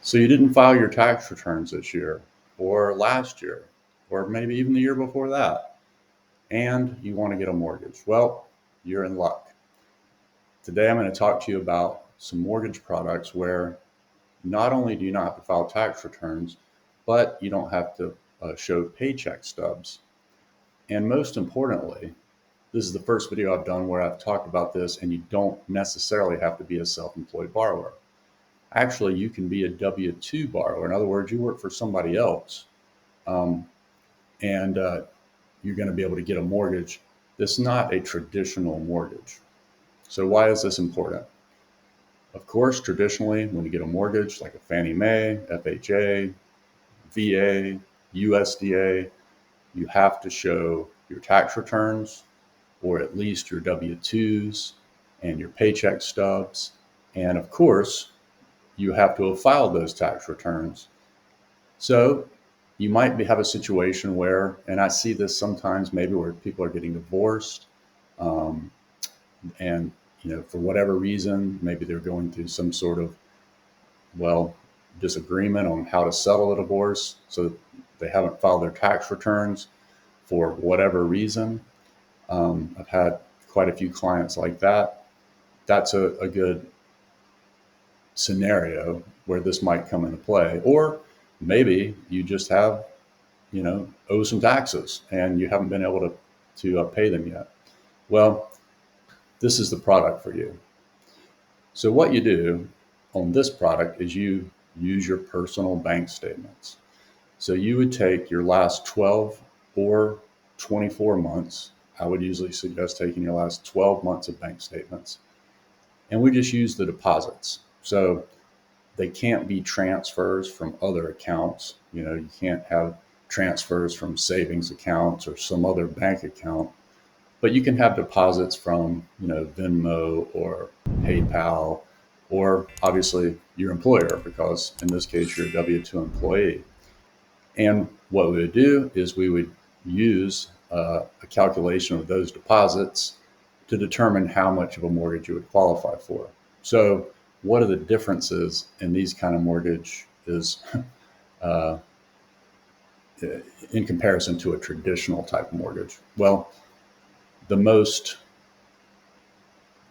So you didn't file your tax returns this year or last year, or maybe even the year before that, and you want to get a mortgage. Well, you're in luck. Today, I'm going to talk to you about some mortgage products where not only do you not have to file tax returns, but you don't have to show paycheck stubs. And most importantly, this is the first video I've done where I've talked about this, and you don't necessarily have to be a self-employed borrower. Actually, you can be a W-2 borrower. In other words, you work for somebody else, and you're going to be able to get a mortgage that's not a traditional mortgage. So why is this important? Of course, traditionally, when you get a mortgage like a Fannie Mae, FHA, VA, USDA, you have to show your tax returns, or at least your W-2s and your paycheck stubs. And of course, you have to have filed those tax returns. So you might have a situation where, and I see this sometimes maybe where people are getting divorced, and for whatever reason, maybe they're going through some sort of, disagreement on how to settle a divorce. So they haven't filed their tax returns for whatever reason. I've had quite a few clients like that. That's a good scenario where this might come into play. Or maybe you just have, owe some taxes and you haven't been able to pay them yet. Well, this is the product for you. So what you do on this product is you use your personal bank statements. So you would take your last 12 or 24 months. I would usually suggest taking your last 12 months of bank statements. And we just use the deposits. So they can't be transfers from other accounts. You can't have transfers from savings accounts or some other bank account. But you can have deposits from, Venmo or PayPal, or obviously your employer, because in this case, you're a W-2 employee. And what we would do is we would use a calculation of those deposits to determine how much of a mortgage you would qualify for. So what are the differences in these kind of mortgage is in comparison to a traditional type of mortgage? Well, the most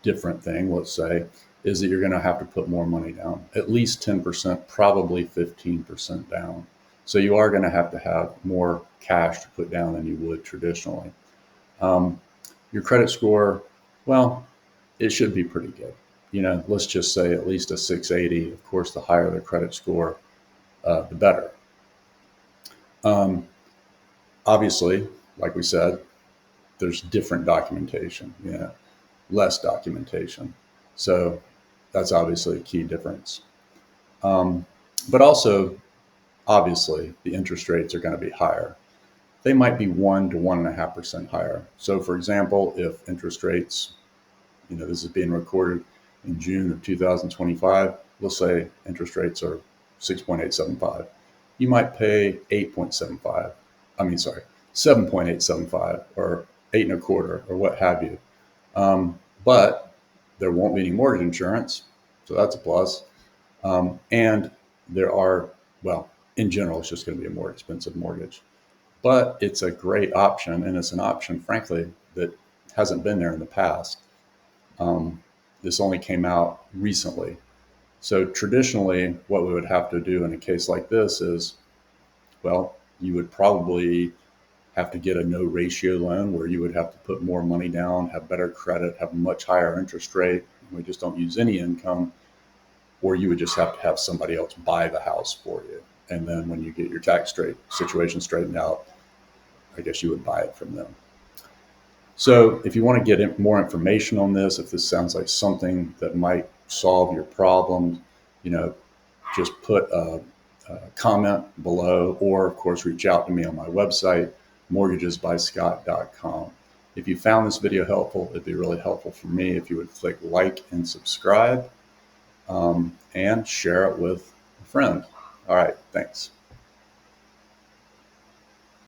different thing, let's say, is that you're going to have to put more money down, at least 10%, probably 15% down. So you are going to have more cash to put down than you would traditionally. Your credit score, well, it should be pretty good. Let's just say at least a 680. Of course, the higher the credit score, the better. Obviously, like we said, there's different documentation, less documentation. So that's obviously a key difference. But also, obviously, the interest rates are going to be higher. They might be 1 to 1.5% higher. So for example, if interest rates, this is being recorded in June of 2025, we'll say interest rates are 6.875. You might pay 7.875 or 8.25 or what have you. But there won't be any mortgage insurance, so that's a plus. And there are, in general, it's just going to be a more expensive mortgage. But it's a great option, and it's an option, frankly, that hasn't been there in the past. This only came out recently. So traditionally, what we would have to do in a case like this is, you would probably have to get a no ratio loan where you would have to put more money down, have better credit, have much higher interest rate. We just don't use any income. Or you would just have to have somebody else buy the house for you. And then when you get your tax situation straightened out, I guess you would buy it from them. So if you want to get more information on this, if this sounds like something that might solve your problem, just put a comment below, or of course, reach out to me on my website, mortgagesbyscott.com. If you found this video helpful, it'd be really helpful for me if you would click like and subscribe, and share it with a friend. All right, thanks.